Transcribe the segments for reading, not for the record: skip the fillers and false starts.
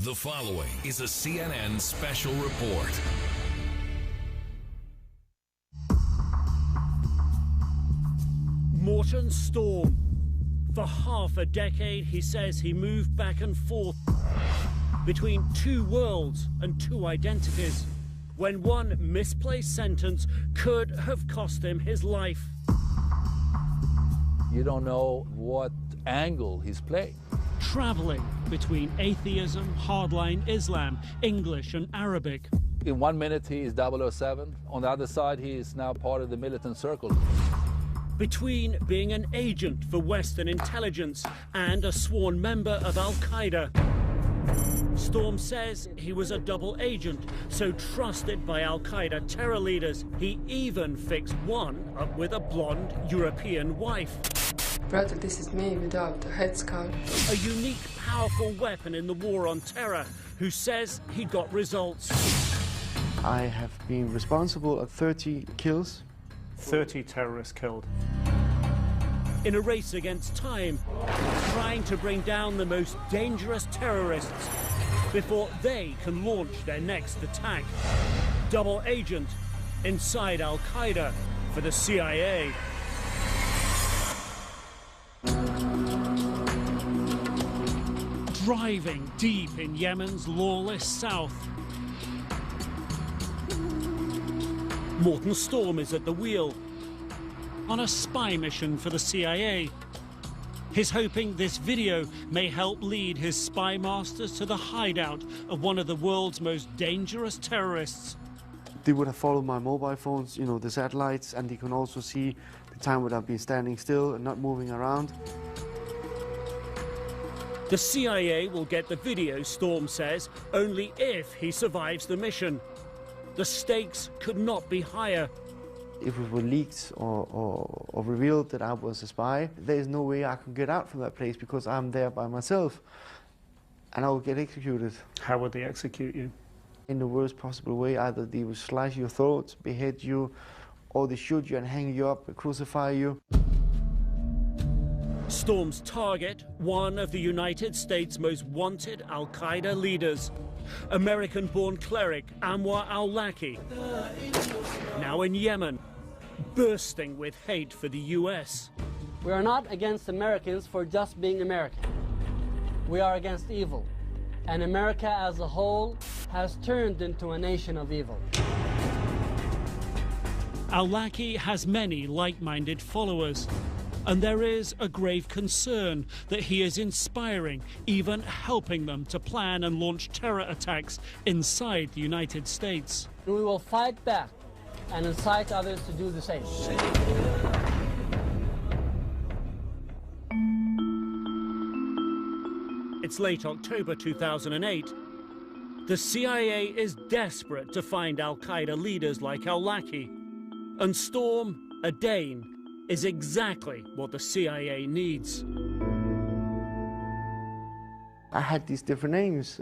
The following is a CNN special report. Morton Storm. For half a decade, he says he moved back and forth between two worlds and two identities, when one misplaced sentence could have cost him his life. You don't know what angle he's playing. Traveling between atheism, hardline Islam, English and Arabic. In 1 minute he is 007. On the other side he is now part of the militant circle. Between being an agent for Western intelligence and a sworn member of Al-Qaeda. Storm says he was a double agent, so trusted by Al-Qaeda terror leaders. He even fixed one up with a blonde European wife. Brother, this is me without a headscarf. A unique, powerful weapon in the war on terror, who says he got results. I have been responsible for 30 kills. 30 terrorists killed. In a race against time, trying to bring down the most dangerous terrorists before they can launch their next attack. Double agent inside Al-Qaeda for the CIA. Driving deep in Yemen's lawless south. Morton Storm is at the wheel on a spy mission for the CIA. He's hoping this video may help lead his spy masters to the hideout of one of the world's most dangerous terrorists. They would have followed my mobile phones, you know, the satellites, and they can also see the time when I've been standing still and not moving around. The CIA will get the video, Storm says, only if he survives the mission. The stakes could not be higher. If it were leaked or revealed that I was a spy, there's no way I can get out from that place because I'm there by myself and I will get executed. How would they execute you? In the worst possible way. Either they will slice your throat, behead you, or they shoot you and hang you up, crucify you. Storm's target, one of the United States' most wanted Al-Qaeda leaders, American-born cleric Anwar al-Awlaki, now in Yemen, bursting with hate for the US. We are not against Americans for just being American. We are against evil, and America as a whole has turned into a nation of evil. Al-Awlaki has many like-minded followers, and there is a grave concern that he is inspiring, even helping them to plan and launch terror attacks inside the United States. We will fight back and incite others to do the same. It's late October 2008. The CIA is desperate to find Al-Qaeda leaders like Al-Awlaki, and Storm, a Dane, is exactly what the CIA needs. I had these different names.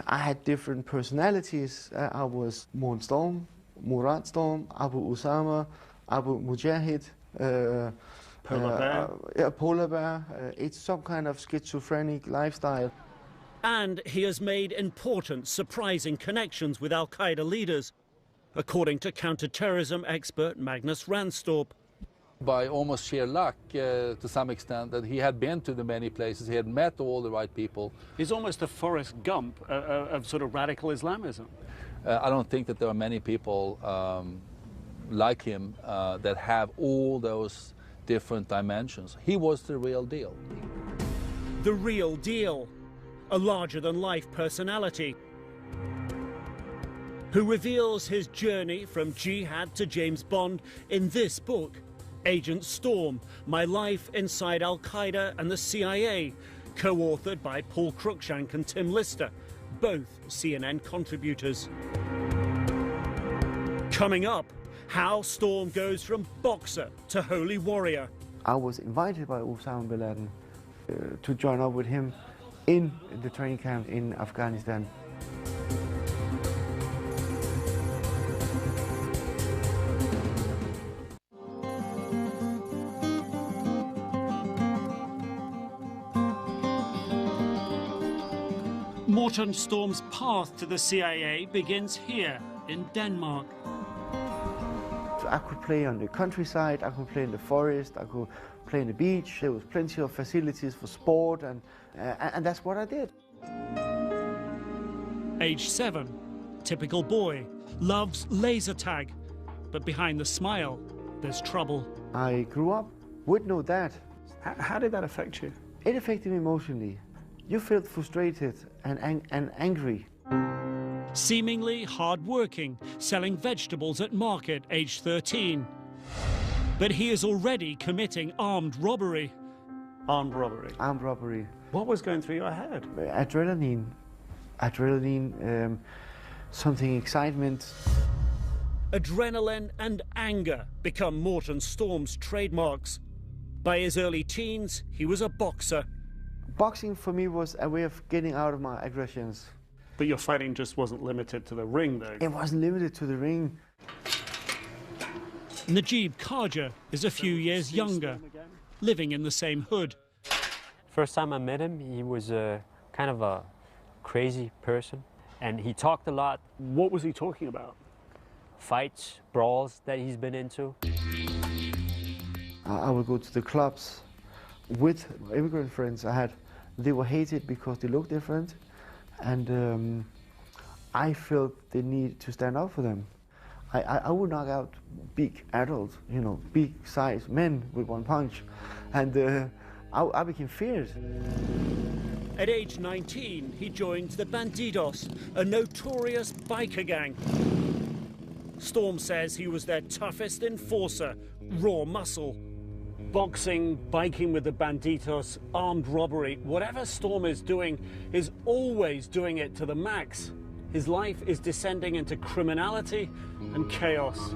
I had different personalities. I was Morton Storm, Murat Storm, Abu Usama, Abu Mujahid, Polar Bear. It's some kind of schizophrenic lifestyle. And he has made important, surprising connections with Al-Qaeda leaders, according to counterterrorism expert Magnus Ranstorp. By almost sheer luck, to some extent, that he had been to the many places, he had met all the right people. He's almost a Forrest Gump of sort of radical Islamism. I don't think that there are many people like him that have all those different dimensions. He was the real deal. The real deal. A larger-than-life personality who reveals his journey from jihad to James Bond in this book, Agent Storm, My Life Inside Al-Qaeda and the CIA, co-authored by Paul Cruikshank and Tim Lister, both CNN contributors. Coming up, how Storm goes from boxer to holy warrior. I was invited by Osama bin Laden to join up with him in the training camp in Afghanistan. Morton Storm's path to the CIA begins here in Denmark. I could play on the countryside, I could play in the forest, I could play on the beach. There was plenty of facilities for sport, and that's what I did. Age 7, typical boy, loves laser tag, but behind the smile, there's trouble. I grew up with no dad. How did that affect you? It affected me emotionally. You felt frustrated and angry. Seemingly hard-working, selling vegetables at market, age 13. But he is already committing armed robbery. Armed robbery. Armed robbery. What was going through your head? Adrenaline, something excitement. Adrenaline and anger become Morton Storm's trademarks. By his early teens, he was a boxer. Boxing for me was a way of getting out of my aggressions. But your fighting just wasn't limited to the ring, though. It wasn't limited to the ring. Najib Khaja is a few years younger, living in the same hood. First time I met him, he was kind of a crazy person, and he talked a lot. What was he talking about? Fights, brawls that he's been into. I would go to the clubs with immigrant friends I had. They were hated because they looked different, and I felt the need to stand up for them. I would knock out big adults, you know, big size men with one punch, and I became feared. At age 19, he joined the Bandidos, a notorious biker gang. Storm says he was their toughest enforcer, raw muscle. Boxing, biking with the Banditos, armed robbery, whatever Storm is doing, is always doing it to the max. His life is descending into criminality and chaos.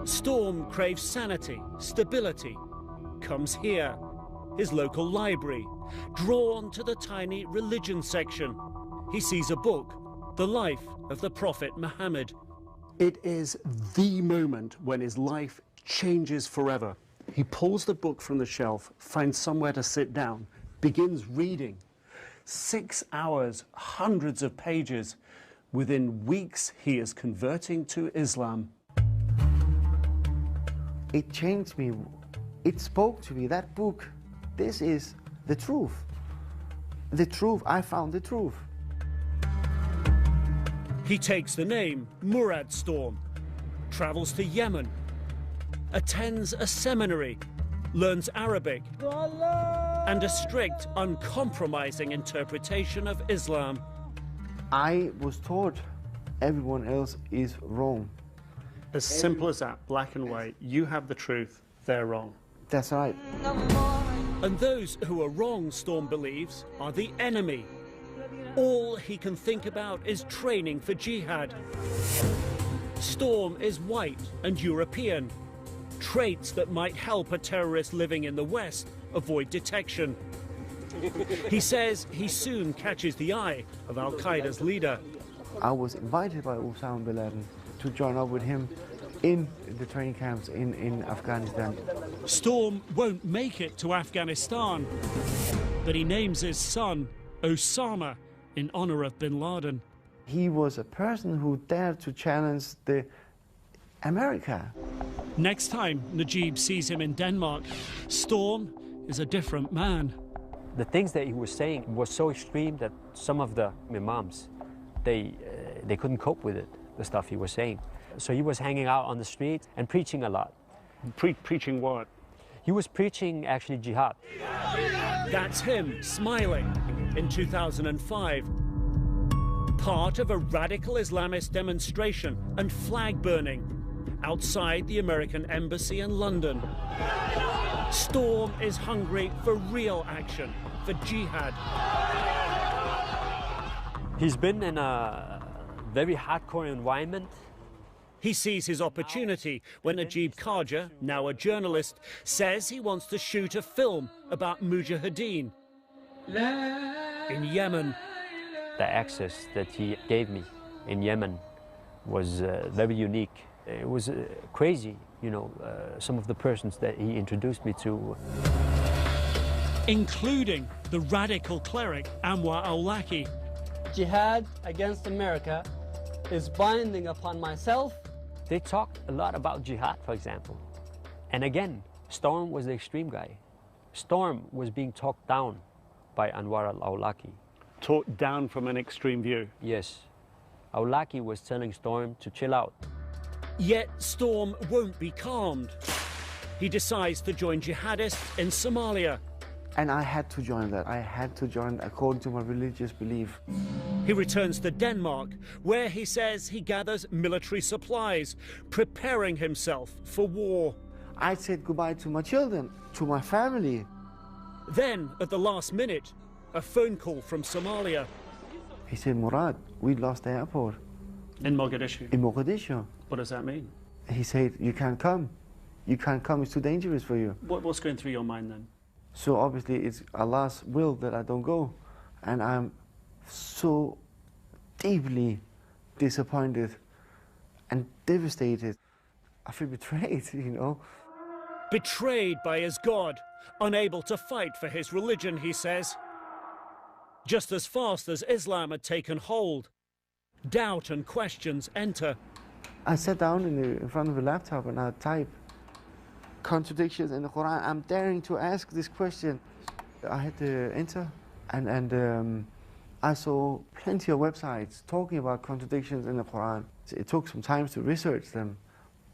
Storm craves sanity, stability. Comes here, his local library, drawn to the tiny religion section. He sees a book, The Life of the Prophet Muhammad. It is the moment when his life changes forever. He pulls the book from the shelf, finds somewhere to sit down, begins reading. 6 hours, hundreds of pages. Within weeks, he is converting to Islam. It changed me. It spoke to me. That book, this is the truth. The truth. I found the truth. He takes the name Murad Storm, travels to Yemen, attends a seminary, learns Arabic, and a strict, uncompromising interpretation of Islam. I was taught everyone else is wrong. As simple as that, black and white. You have the truth, they're wrong. That's right. And those who are wrong, Storm believes, are the enemy. All he can think about is training for jihad. Storm is white and European, traits that might help a terrorist living in the West avoid detection. He says he soon catches the eye of Al-Qaeda's leader. I was invited by Osama bin Laden to join up with him in the training camps in Afghanistan. Storm won't make it to Afghanistan, but he names his son Osama in honor of bin Laden. He was a person who dared to challenge the America. Next time Najib sees him in Denmark, Storm is a different man. The things that he was saying was so extreme that some of the imams, they couldn't cope with it, the stuff he was saying. So he was hanging out on the street and preaching a lot. Preaching what? He was preaching actually jihad. That's him smiling in 2005. Part of a radical Islamist demonstration and flag burning outside the American embassy in London. Storm is hungry for real action, for jihad. He's been in a very hardcore environment. He sees his opportunity when Najib Khaja, now a journalist, says he wants to shoot a film about Mujahideen in Yemen. The access that he gave me in Yemen was very unique. It was crazy, you know, some of the persons that he introduced me to. Including the radical cleric Anwar al-Awlaki. jihad against America is binding upon myself. They talked a lot about jihad, for example. And again, Storm was the extreme guy. Storm was being talked down by Anwar al-Awlaki. Talked down from an extreme view. Yes. Awlaki was telling Storm to chill out. Yet Storm won't be calmed. He decides to join jihadists in Somalia. And I had to join that. I had to join according to my religious belief. He returns to Denmark, where he says he gathers military supplies, preparing himself for war. I said goodbye to my children, to my family. Then, at the last minute, a phone call from Somalia. He said, Murad, we lost the airport. In Mogadishu. In Mogadishu. What does that mean? He said, you can't come. You can't come, it's too dangerous for you. What's going through your mind then? So obviously it's Allah's will that I don't go. And I'm so deeply disappointed and devastated. I feel betrayed, you know. Betrayed by his God, unable to fight for his religion, he says. Just as fast as Islam had taken hold, doubt and questions enter. I sat down in front of a laptop and I typed contradictions in the Quran. I'm daring to ask this question. I had to enter and I saw plenty of websites talking about contradictions in the Quran. It took some time to research them,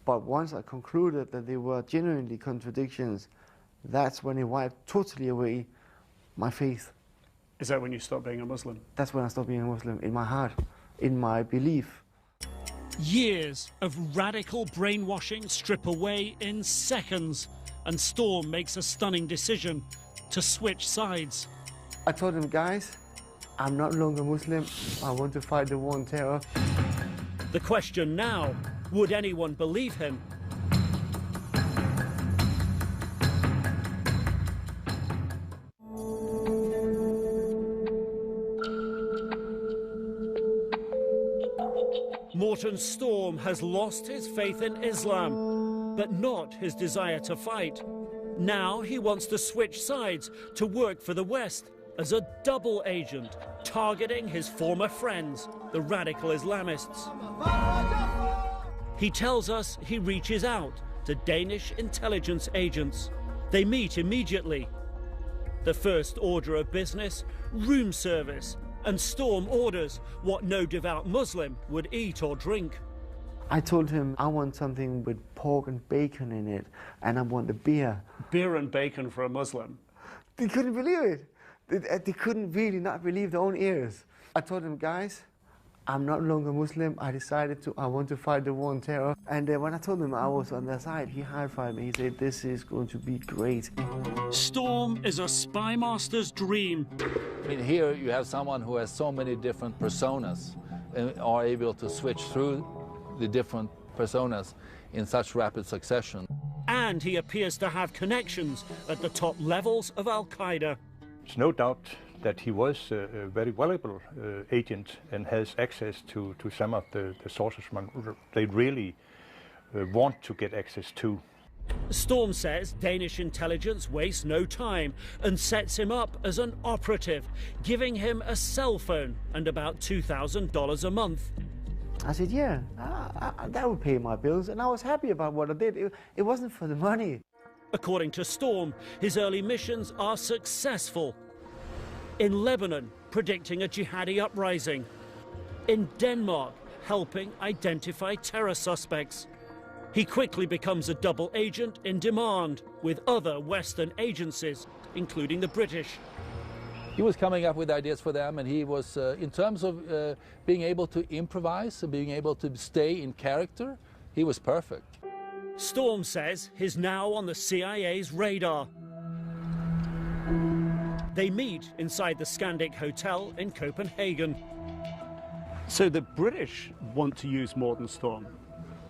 but once I concluded that they were genuinely contradictions, that's when it wiped totally away my faith. Is that when you stopped being a Muslim? That's when I stopped being a Muslim, in my heart, in my belief. Years of radical brainwashing strip away in seconds, and Storm makes a stunning decision to switch sides. I told him, guys, I'm not longer Muslim. I want to fight the war on terror. The question now, would anyone believe him? Morten Storm has lost his faith in Islam, but not his desire to fight. Now he wants to switch sides to work for the West as a double agent, targeting his former friends, the radical Islamists. He tells us he reaches out to Danish intelligence agents. They meet immediately. The first order of business, room service, and Storm orders what no devout Muslim would eat or drink. I told him I want something with pork and bacon in it, and I want a beer. Beer and bacon for a Muslim? They couldn't believe it. They couldn't really not believe their own ears. I told them, guys, I'm not longer Muslim. I decided I want to fight the war on terror. And when I told him I was on their side, he high-fived me. He said, this is going to be great. Storm is a spy master's dream. I mean, here you have someone who has so many different personas and are able to switch through the different personas in such rapid succession. And he appears to have connections at the top levels of Al-Qaeda. There's no doubt that he was a very valuable agent and has access to some of the sources they really want to get access to. Storm says Danish intelligence wastes no time and sets him up as an operative, giving him a cell phone and about $2,000 a month. I said, yeah, that would pay my bills, and I was happy about what I did. It wasn't for the money. According to Storm, his early missions are successful. In Lebanon, predicting a jihadi uprising. In Denmark, helping identify terror suspects. He quickly becomes a double agent in demand with other Western agencies, including the British. He was coming up with ideas for them, and he was, in terms of being able to improvise and being able to stay in character, he was perfect. Storm says he's now on the CIA's radar. They meet inside the Scandic Hotel in Copenhagen. So the British want to use Morten Storm.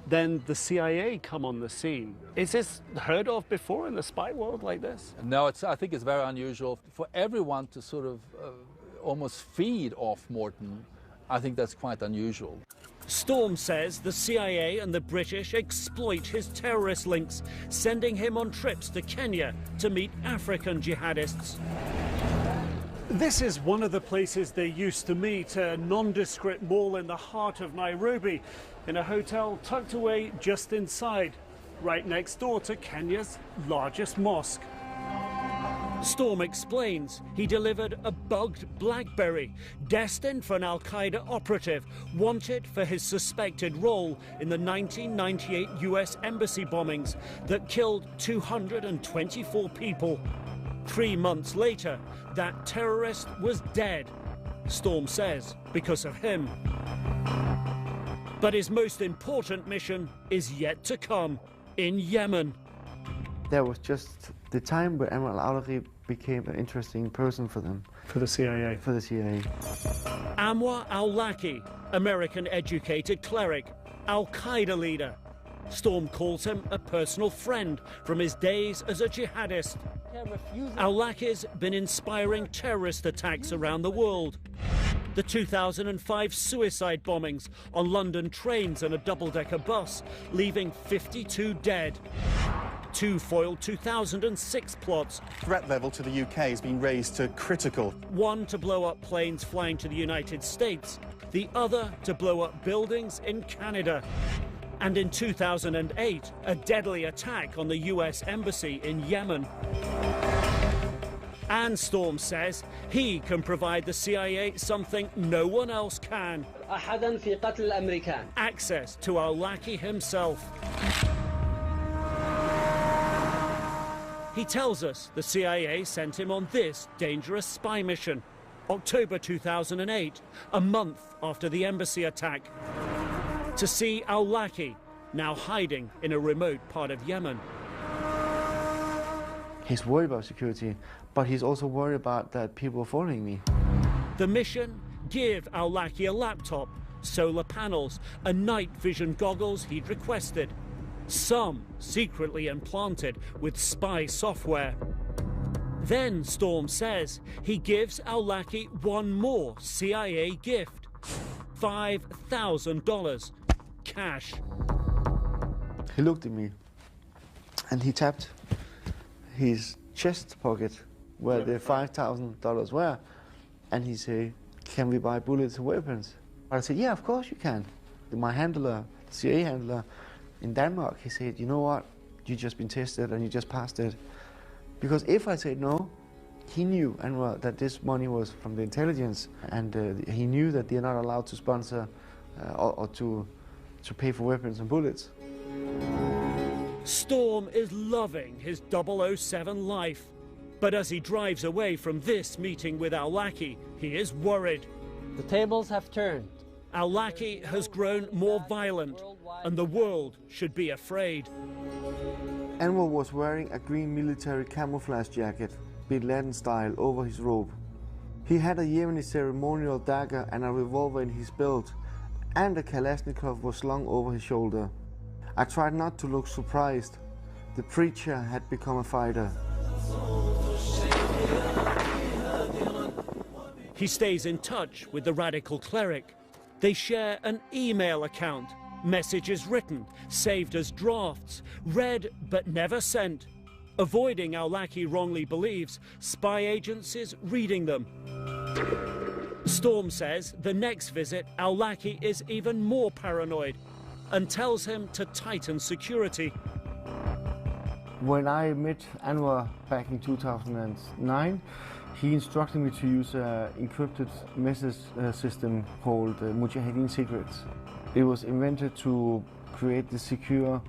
Then the CIA come on the scene. Is this heard of before in the spy world like this? No, I think it's very unusual for everyone to sort of almost feed off Morten. I think that's quite unusual. Storm says the CIA and the British exploit his terrorist links, sending him on trips to Kenya to meet African jihadists. This is one of the places they used to meet, a nondescript mall in the heart of Nairobi, in a hotel tucked away just inside, right next door to Kenya's largest mosque. Storm explains he delivered a bugged BlackBerry, destined for an Al-Qaeda operative, wanted for his suspected role in the 1998 US embassy bombings that killed 224 people. 3 months later, that terrorist was dead, Storm says, because of him. But his most important mission is yet to come, in Yemen. There was just the time where Admiral al-Awlaki became an interesting person for them. For the CIA. For the CIA. Anwar al-Awlaki, American-educated cleric, Al-Qaeda leader. Storm calls him a personal friend from his days as a jihadist. Al-Awlaki's been inspiring terrorist attacks around the world. The 2005 suicide bombings on London trains and a double-decker bus, leaving 52 dead. 2 foiled 2006 plots. Threat level to the UK has been raised to critical. One to blow up planes flying to the United States, the other to blow up buildings in Canada. And in 2008, a deadly attack on the US embassy in Yemen. And Storm says he can provide the CIA something no one else can. Access to al-Awlaki himself. He tells us the CIA sent him on this dangerous spy mission, October 2008, a month after the embassy attack, to see al-Awlaki, now hiding in a remote part of Yemen. He's worried about security, but he's also worried about that people are following me. The mission: give al-Awlaki a laptop, solar panels, and night vision goggles he'd requested. Some secretly implanted with spy software. Then, Storm says, he gives al-Awlaki one more CIA gift. $5,000 cash. He looked at me and he tapped his chest pocket where the $5,000 were, and he said, "Can we buy bullets and weapons?" I said, "Yeah, of course you can." My handler, the CIA handler in Denmark, he said, "You know what? You've just been tested and you just passed it." Because if I said no, he knew that this money was from the intelligence, and he knew that they're not allowed to sponsor or to pay for weapons and bullets. Storm is loving his 007 life. But as he drives away from this meeting with al-Awlaki, he is worried. The tables have turned. Al-Awlaki has grown more violent, and the world should be afraid. Anwar was wearing a green military camouflage jacket, Bin Laden style, over his robe. He had a Yemeni ceremonial dagger and a revolver in his belt, and a Kalashnikov was slung over his shoulder. I tried not to look surprised. The preacher had become a fighter. He stays in touch with the radical cleric. They share an email account, messages written, saved as drafts, read but never sent. Avoiding al-Awlaki wrongly believes spy agencies reading them. Storm says the next visit, al-Awlaki is even more paranoid and tells him to tighten security. When I met Anwar back in 2009, he instructed me to use an encrypted message system called Mujahideen Secrets. It was invented to create the secure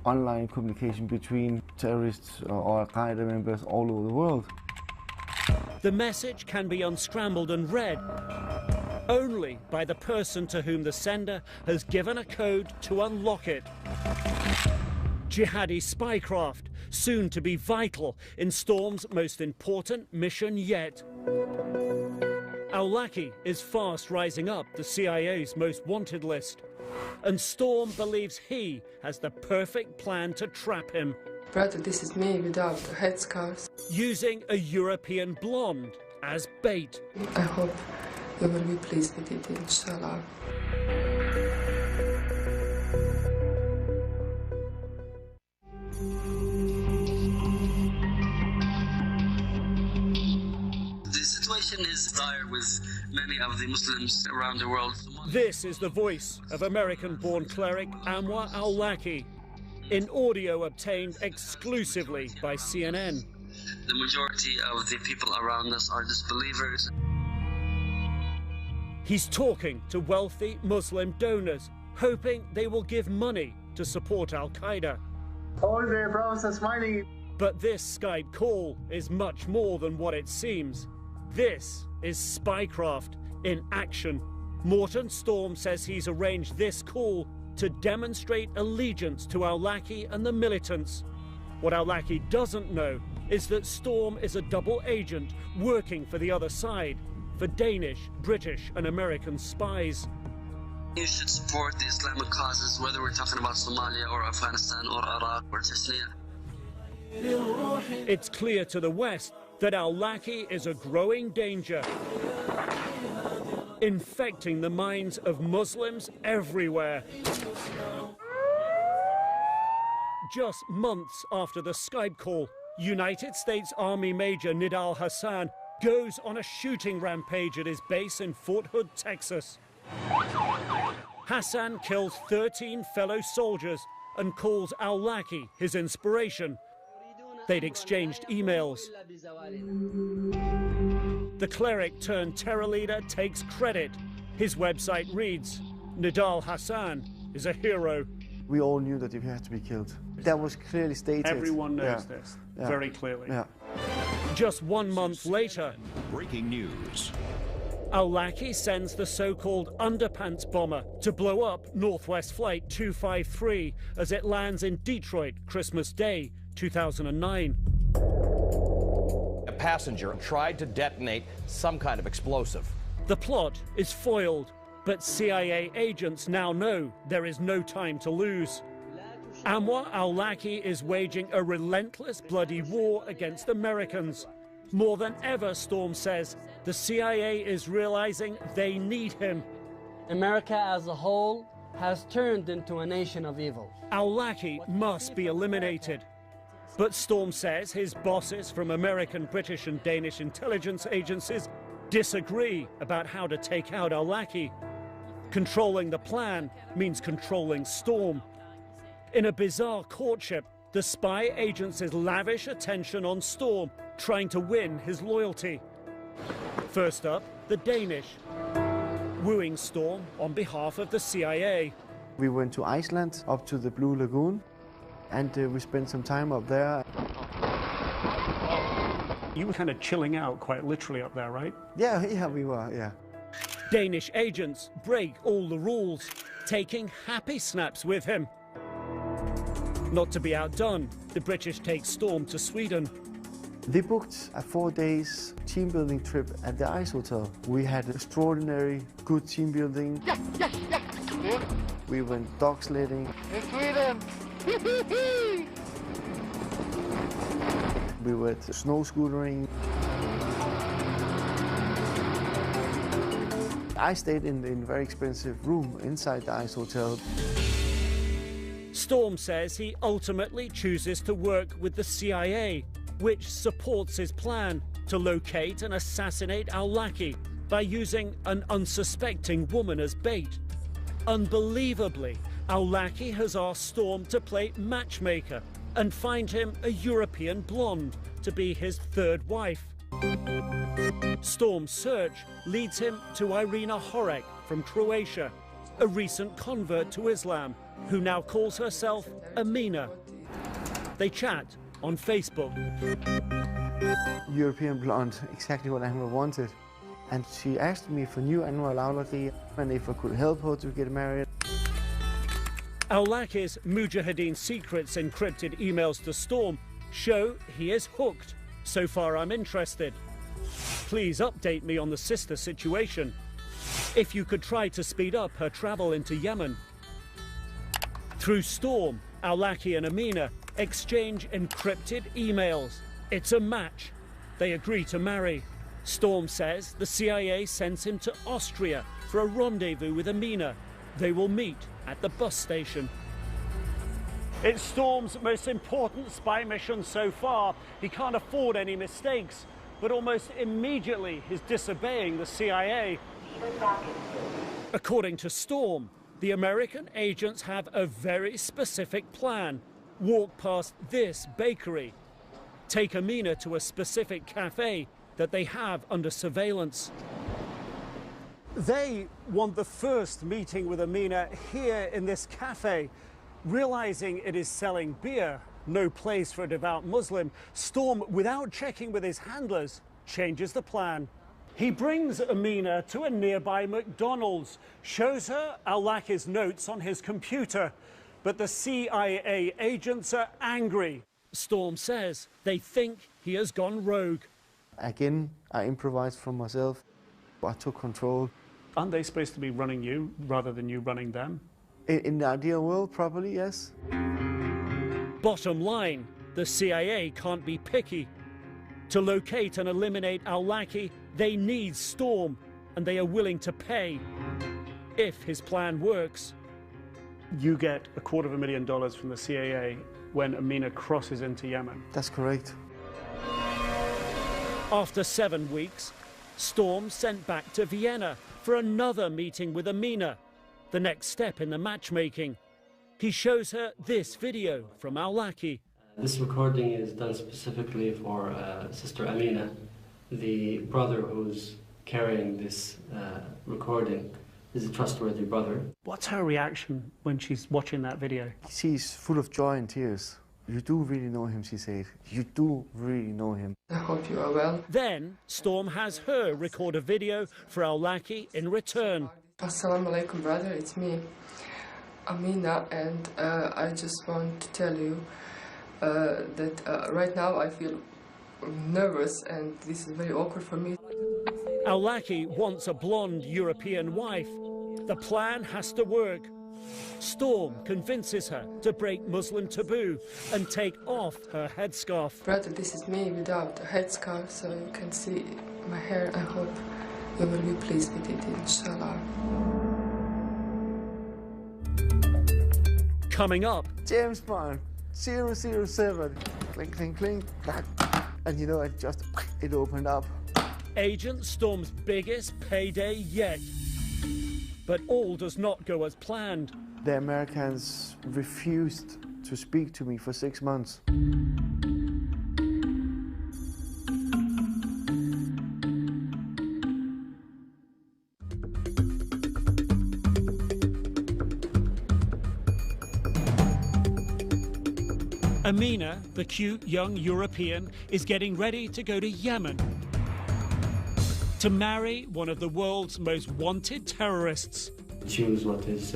online communication between terrorists or Al-Qaeda members all over the world. The message can be unscrambled and read only by the person to whom the sender has given a code to unlock it. Jihadi spycraft, soon to be vital in Storm's most important mission yet. Al-Awlaki is fast rising up the CIA's most wanted list, and Storm believes he has the perfect plan to trap him. Brother, this is me without the headscarves. Using a European blonde as bait. I hope you will be pleased with it, inshallah. The situation with many of the Muslims around the world. This is the voice of American-born cleric Anwar al-Awlaki in audio obtained exclusively by CNN. The majority of the people around us are disbelievers. He's talking to wealthy Muslim donors, hoping they will give money to support Al-Qaeda. All the process money. But this Skype call is much more than what it seems. This is spycraft in action. Morton Storm says he's arranged this call to demonstrate allegiance to Al-Awlaki and the militants. What Al-Awlaki doesn't know is that Storm is a double agent working for the other side, for Danish, British and American spies. You should support the Islamic causes, whether we're talking about Somalia or Afghanistan or Iraq or Chechnya. It's clear to the West that Al-Awlaki is a growing danger, infecting the minds of Muslims everywhere. Just months after the Skype call, United States Army Major Nidal Hassan goes on a shooting rampage at his base in Fort Hood, Texas. Hassan kills 13 fellow soldiers and calls Al-Awlaki his inspiration. They'd exchanged emails. The cleric turned terror leader takes credit. His website reads, Nidal Hassan is a hero. We all knew that he had to be killed. That was clearly stated. Everyone knows this very clearly. Yeah. Just 1 month later, breaking news. Al-Awlaki sends the so-called underpants bomber to blow up Northwest Flight 253 as it lands in Detroit Christmas Day 2009. A passenger tried to detonate some kind of explosive. The plot is foiled, but CIA agents now know there is no time to lose. Anwar al-Awlaki is waging a relentless bloody war against Americans. More than ever, Storm says, the CIA is realizing they need him. America as a whole has turned into a nation of evil. Al-Awlaki must be eliminated. But Storm says his bosses from American, British and Danish intelligence agencies disagree about how to take out Al-Awlaki. Controlling the plan means controlling Storm. In a bizarre courtship, the spy agencies lavish attention on Storm, trying to win his loyalty. First up, the Danish, wooing Storm on behalf of the CIA. We went to Iceland, up to the Blue Lagoon, and we spent some time up there. You were kind of chilling out quite literally up there, right? Yeah, we were, yeah. Danish agents break all the rules, taking happy snaps with him. Not to be outdone, the British take Storm to Sweden. They booked a 4-day team building trip at the Ice Hotel. We had extraordinary good team building. Yeah. We went dog sledding. In Sweden! We went snow scootering. I stayed in a very expensive room inside the Ice Hotel. Storm says he ultimately chooses to work with the CIA, which supports his plan to locate and assassinate Al-Awlaki by using an unsuspecting woman as bait. Unbelievably, Al-Awlaki has asked Storm to play matchmaker and find him a European blonde to be his third wife. Storm's search leads him to Irina Horek from Croatia, a recent convert to Islam, who now calls herself Amina. They chat on Facebook. European blonde, exactly what Anwar wanted. And she asked me if I knew Anwar al-Awlaki and if I could help her to get married. Al-Awlaki's Mujahideen secrets encrypted emails to Storm show he is hooked. So far I'm interested. Please update me on the sister situation. If you could try to speed up her travel into Yemen. Through Storm, Al-Awlaki and Amina exchange encrypted emails. It's a match. They agree to marry. Storm says the CIA sends him to Austria for a rendezvous with Amina. They will meet at the bus station. It's Storm's most important spy mission so far. He can't afford any mistakes. but almost immediately he's disobeying the CIA. According to Storm, the American agents have a very specific plan. Walk past this bakery, take Amina to a specific cafe that they have under surveillance. They want the first meeting with Amina here in this cafe. Realizing it is selling beer, no place for a devout Muslim, Storm, without checking with his handlers, changes the plan. He brings Amina to a nearby McDonald's, shows her al-Awlaki's notes on his computer, but the CIA agents are angry. Storm says they think he has gone rogue. Again, I improvised from myself. I took control. Aren't they supposed to be running you rather than you running them? In the ideal world, probably, yes. Bottom line, the CIA can't be picky. To locate and eliminate al-Awlaki, they need Storm, and they are willing to pay if his plan works. You get $250,000 from the CIA when Amina crosses into Yemen. That's correct. After 7 weeks, Storm sent back to Vienna for another meeting with Amina, the next step in the matchmaking. He shows her this video from al-Awlaki. This recording is done specifically for Sister Amina, the brother who's carrying this recording is a trustworthy brother. What's her reaction when she's watching that video? She's full of joy and tears. You do really know him, she said. You do really know him. I hope you are well. Then Storm has her record a video for al-Awlaki in return. Assalamu alaikum, brother, it's me, Amina, and I just want to tell you that right now I feel nervous and this is very awkward for me. Al-Awlaki wants a blonde European wife. The plan has to work. Storm convinces her to break Muslim taboo and take off her headscarf. Brother, this is me without a headscarf, so you can see my hair. I hope you will be pleased with it, inshallah. Coming up, James Bond, 007. Clink, clink, clink. And you know, it opened up. Agent Storm's biggest payday yet. But all does not go as planned. The Americans refused to speak to me for 6 months. Amina, the cute young European, is getting ready to go to Yemen to marry one of the world's most wanted terrorists. Choose what is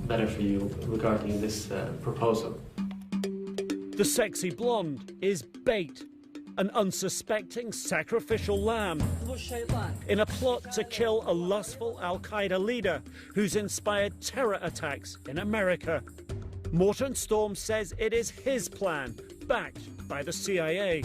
better for you regarding this proposal. The sexy blonde is bait, an unsuspecting sacrificial lamb in a plot to kill a lustful al-Qaeda leader who's inspired terror attacks in America. Morton Storm says it is his plan, backed by the CIA.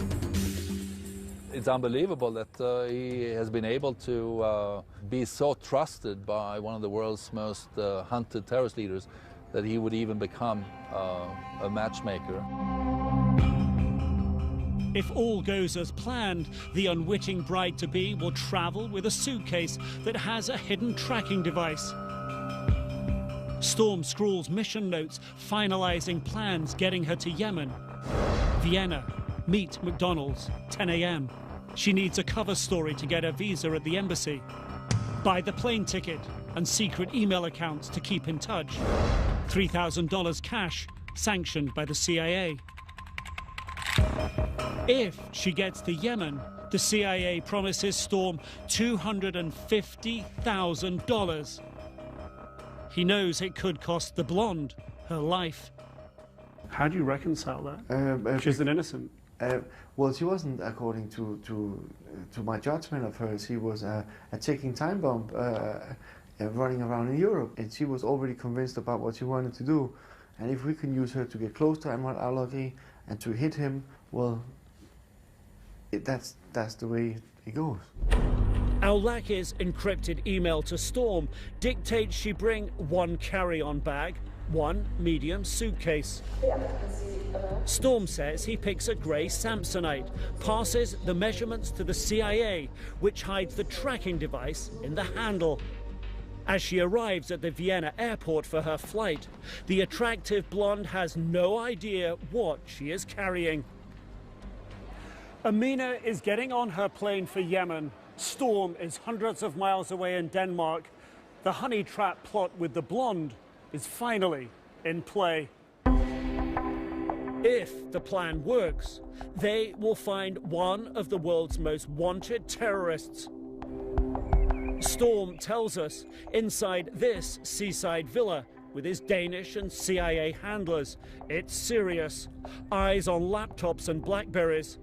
It's unbelievable that he has been able to be so trusted by one of the world's most hunted terrorist leaders that he would even become a matchmaker. If all goes as planned, the unwitting bride-to-be will travel with a suitcase that has a hidden tracking device. Storm scrawls mission notes, finalizing plans getting her to Yemen. Vienna, meet McDonald's, 10 a.m. She needs a cover story to get her visa at the embassy. Buy the plane ticket and secret email accounts to keep in touch. $3,000 cash, sanctioned by the CIA. If she gets to Yemen, the CIA promises Storm $250,000. He knows it could cost the blonde her life. How do you reconcile that? She's an innocent. Well, she wasn't, according to my judgment of her. She was a ticking time bomb running around in Europe. And she was already convinced about what she wanted to do. And if we can use her to get close to Amr al-Awlaki and to hit him, well, that's the way it goes. Al-Laki's encrypted email to Storm dictates she bring one carry-on bag, one medium suitcase. Storm says he picks a grey Samsonite, passes the measurements to the CIA, which hides the tracking device in the handle. As she arrives at the Vienna airport for her flight, the attractive blonde has no idea what she is carrying. Amina is getting on her plane for Yemen. Storm is hundreds of miles away in Denmark. The honey trap plot with the blonde is finally in play. If the plan works, they will find one of the world's most wanted terrorists. Storm tells us inside this seaside villa with his Danish and CIA handlers, it's serious. Eyes on laptops and Blackberries.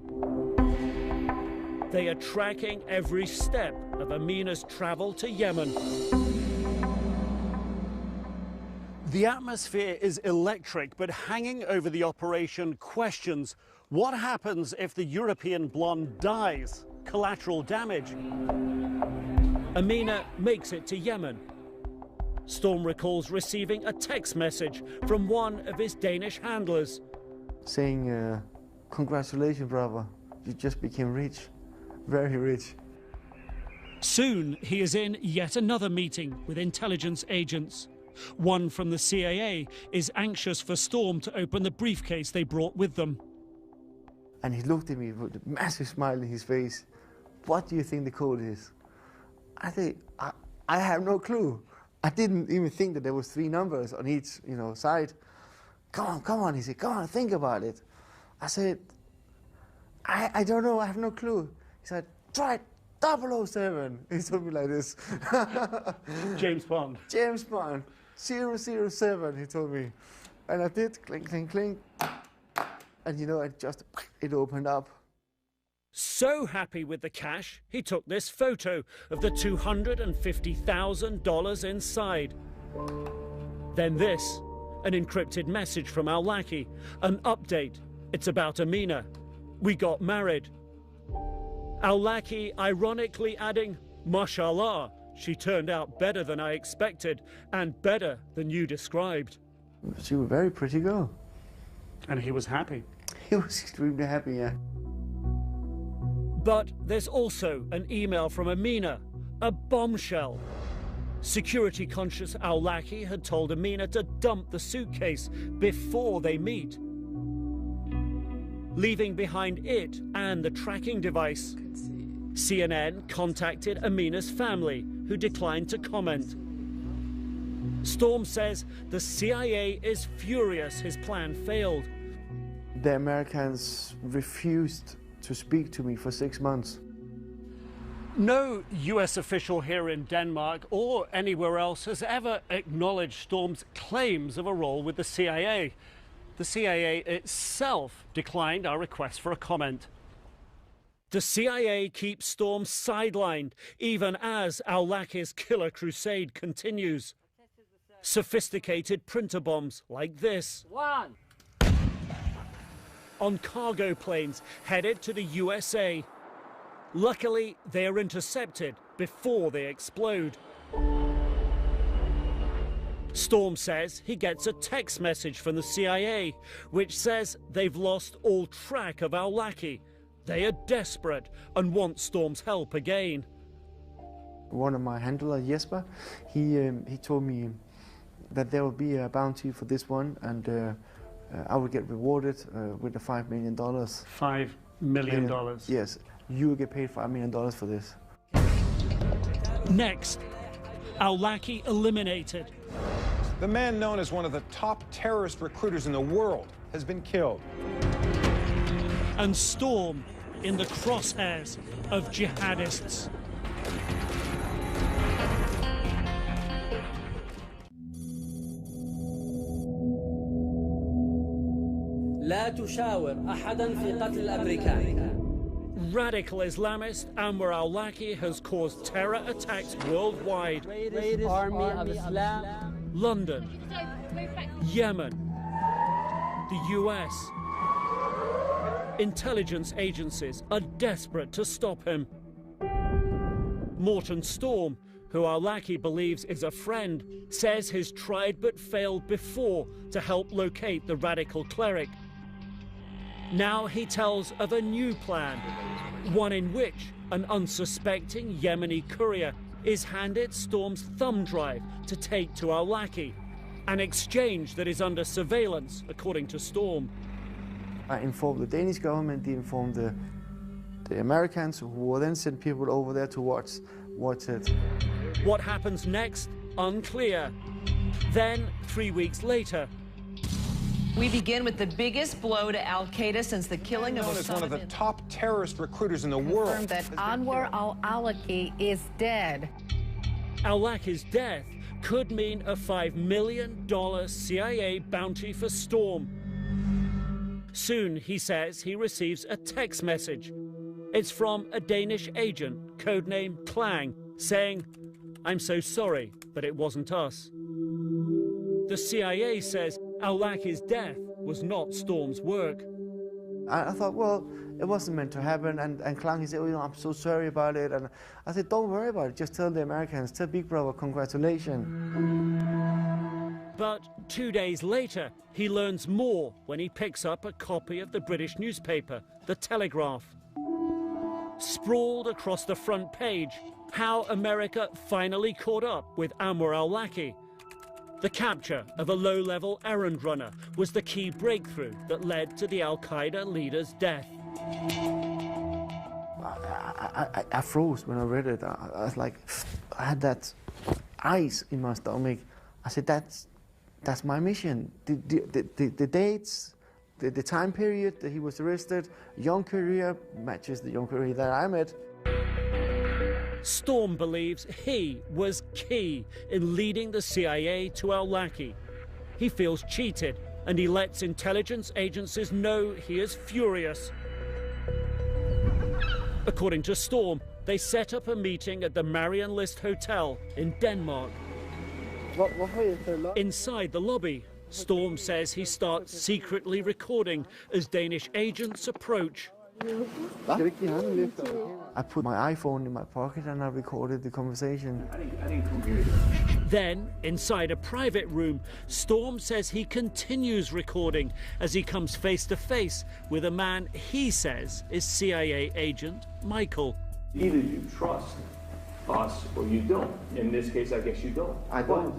They are tracking every step of Amina's travel to Yemen. The atmosphere is electric, but hanging over the operation, questions. What happens if the European blonde dies? Collateral damage. Amina makes it to Yemen. Storm recalls receiving a text message from one of his Danish handlers. Saying, congratulations, brother. You just became rich. Very rich. Soon he is in yet another meeting with intelligence agents. One from the CIA is anxious for Storm to open the briefcase they brought with them. And he looked at me with a massive smile on his face. What do you think the code is? I think, I have no clue. I didn't even think that there was 3 numbers on each, side. Come on, he said, come on, think about it. I said, I don't know, I have no clue. He said, try 007. He told me like this. James Bond. James Bond, 007, he told me. And I did, clink, clink, clink. And it opened up. So happy with the cash, he took this photo of the $250,000 inside. Then this, an encrypted message from Al-Laki, an update. It's about Amina. We got married. Al-Laki ironically adding, mashallah, she turned out better than I expected and better than you described. She was a very pretty girl. And he was happy. He was extremely happy, yeah. But there's also an email from Amina, a bombshell. Security-conscious Al-Laki had told Amina to dump the suitcase before they meet, leaving behind it and the tracking device. CNN contacted Amina's family, who declined to comment. Storm says the CIA is furious his plan failed. The Americans refused to speak to me for 6 months. No US official here in Denmark or anywhere else has ever acknowledged Storm's claims of a role with the CIA. The CIA itself declined our request for a comment. The CIA keeps Storm sidelined, even as Al-Laki's killer crusade continues. Sophisticated printer bombs like this. One. On cargo planes headed to the USA. Luckily, they are intercepted before they explode. Storm says he gets a text message from the CIA, which says they've lost all track of Al-Laki. They are desperate and want Storm's help again. One of my handlers, Jesper, he told me that there will be a bounty for this one, and I would get rewarded with the $5 million. $5 million? Yes, you will get paid $5 million for this. Next, Al-Laki eliminated. The man known as one of the top terrorist recruiters in the world has been killed. And Storm in the crosshairs of jihadists. لا تشاور أحدا في قتل الأمريكان. Radical Islamist Anwar Al-Laki has caused terror attacks worldwide. Army of Islam. London, Yemen, the US. Intelligence agencies are desperate to stop him. Morton Storm, who Al-Awlaki believes is a friend, says he's tried but failed before to help locate the radical cleric. Now he tells of a new plan, one in which an unsuspecting Yemeni courier is handed Storm's thumb drive to take to Al-Awlaki, an exchange that is under surveillance, according to Storm. I informed the Danish government, they informed the Americans, who will then send people over there to watch it. What happens next? Unclear. Then, 3 weeks later, we begin with the biggest blow to Al-Qaeda since the killing of Osama bin Laden. Is one of the top terrorist recruiters in the world. Confirmed that Anwar al-Awlaki is dead. Al-Awlaki's death could mean a $5 million CIA bounty for Storm. Soon, he says, he receives a text message. It's from a Danish agent, codenamed Klang, saying, "I'm so sorry, but it wasn't us." The CIA says Al-Awlaki's death was not Storm's work. I thought, well, it wasn't meant to happen, and Klang, he said, "Oh, you know, I'm so sorry about it." And I said, "Don't worry about it, just tell the Americans, tell Big Brother, congratulations." But 2 days later, he learns more when he picks up a copy of the British newspaper, The Telegraph. Sprawled across the front page, how America finally caught up with Anwar al-Awlaki. The capture of a low-level errand runner was the key breakthrough that led to the Al-Qaeda leader's death. I froze when I read it. I was like, I had that ice in my stomach. I said, that's my mission. The dates, the time period that he was arrested, young career matches the young career that I met. Storm believes he was key in leading the CIA to Al-Awlaki. He feels cheated, and he lets intelligence agencies know he is furious. According to Storm, they set up a meeting at the Marienlyst Hotel in Denmark. Inside the lobby, Storm says he starts secretly recording as Danish agents approach. I put my iPhone in my pocket and I recorded the conversation. Then, inside a private room, Storm says he continues recording as he comes face to face with a man he says is CIA agent Michael. Either you trust us or you don't. In this case, I guess you don't. I don't.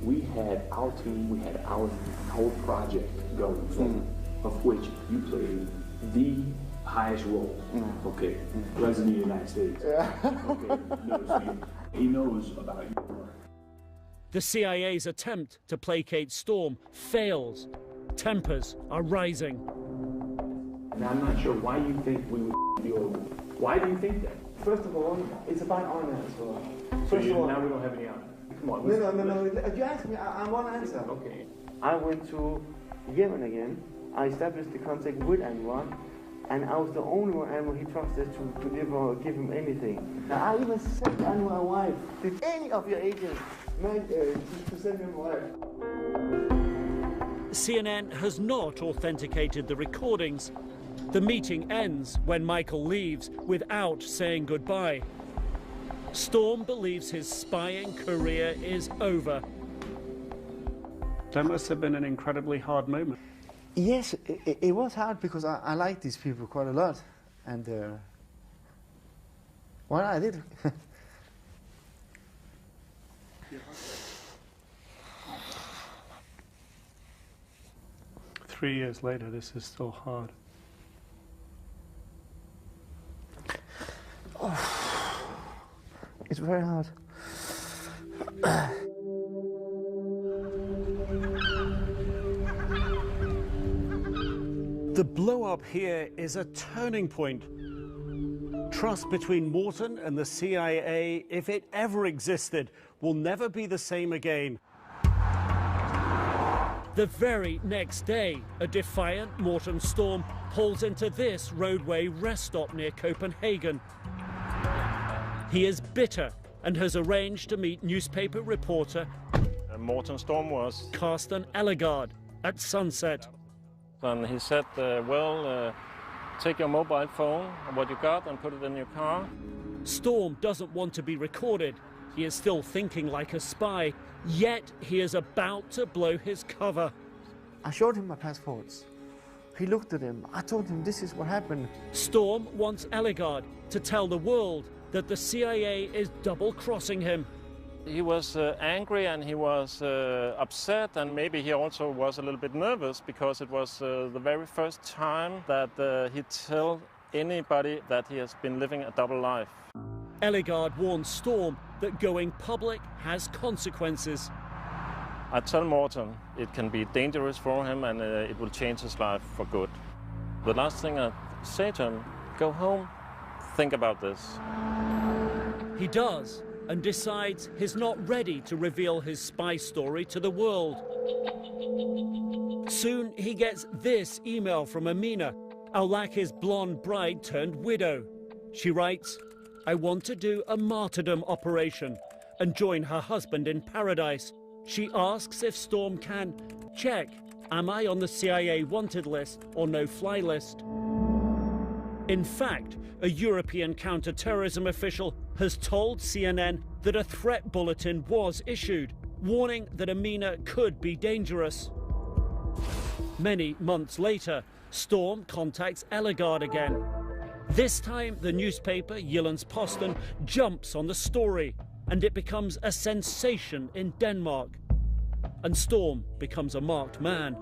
We had our team, we had our whole project going forward, of which you played the highest role. Okay, President of the United States. Okay, he knows about your work. The CIA's attempt to placate Storm fails. Tempers are rising. Now, I'm not sure why you think we would do it. Why do you think that? First of all, it's about honor as well. So now we don't have any honor. Come on. No. You asked me, I want to answer. Okay. I went to Yemen again. I established the contact with Anwar, and I was the only one Anwar he trusted to give him anything. Now, I even sent Anwar a wife. Did any of your agents to send him a wife? CNN has not authenticated the recordings. The meeting ends when Michael leaves without saying goodbye. Storm believes his spying career is over. That must have been an incredibly hard moment. Yes, it was hard because I like these people quite a lot. And, well, I did. 3 years later, this is still hard. Oh, it's very hard. The blow-up here is a turning point. Trust between Morton and the CIA, if it ever existed, will never be the same again. The very next day, a defiant Morton Storm pulls into this roadway rest stop near Copenhagen. He is bitter and has arranged to meet newspaper reporter Morton Storm was Carsten Ellegaard at sunset. And he said, take your mobile phone, what you got, and put it in your car. Storm doesn't want to be recorded. He is still thinking like a spy, yet he is about to blow his cover. I showed him my passports. He looked at them. I told him this is what happened. Storm wants Ellegaard to tell the world that the CIA is double-crossing him. He was angry and he was upset, and maybe he also was a little bit nervous because it was the very first time that he told anybody that he has been living a double life. Ellegaard warns Storm that going public has consequences. I tell Morten it can be dangerous for him and it will change his life for good. The last thing I say to him, go home, think about this. He does, and decides he's not ready to reveal his spy story to the world. Soon he gets this email from Amina, Al-Awlaki's blonde bride turned widow. She writes, I want to do a martyrdom operation and join her husband in paradise. She asks if Storm can check, am I on the CIA wanted list or no-fly list? In fact, a European counter-terrorism official has told CNN that a threat bulletin was issued, warning that Amina could be dangerous. Many months later, Storm contacts Ellegaard again. This time, the newspaper Jyllands-Posten jumps on the story, and it becomes a sensation in Denmark. And Storm becomes a marked man.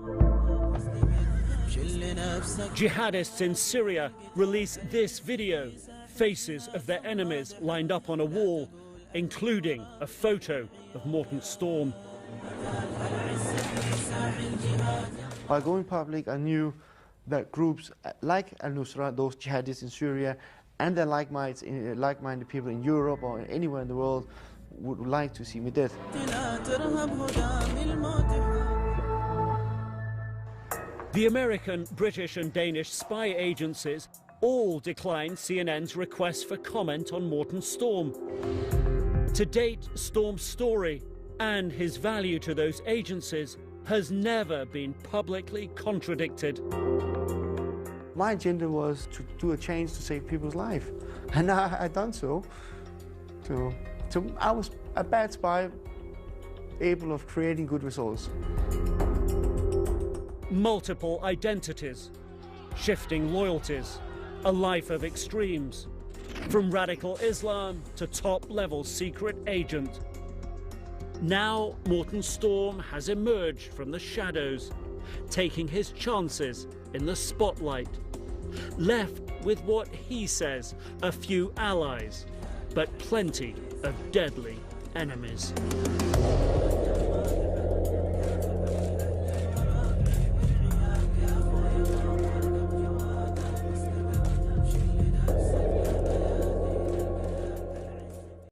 Jihadists in Syria release this video, faces of their enemies lined up on a wall, including a photo of Morten Storm. By going public, I knew that groups like al-Nusra, those jihadists in Syria, and their like-minded people in Europe or anywhere in the world would like to see me dead. The American, British and Danish spy agencies all declined CNN's request for comment on Morten Storm. To date, Storm's story and his value to those agencies has never been publicly contradicted. My agenda was to do a change to save people's life, and I done so. I was a bad spy, able of creating good results. Multiple identities, shifting loyalties, a life of extremes, from radical Islam to top-level secret agent. Now Morten Storm has emerged from the shadows, taking his chances in the spotlight, left with what he says a few allies, but plenty of deadly enemies.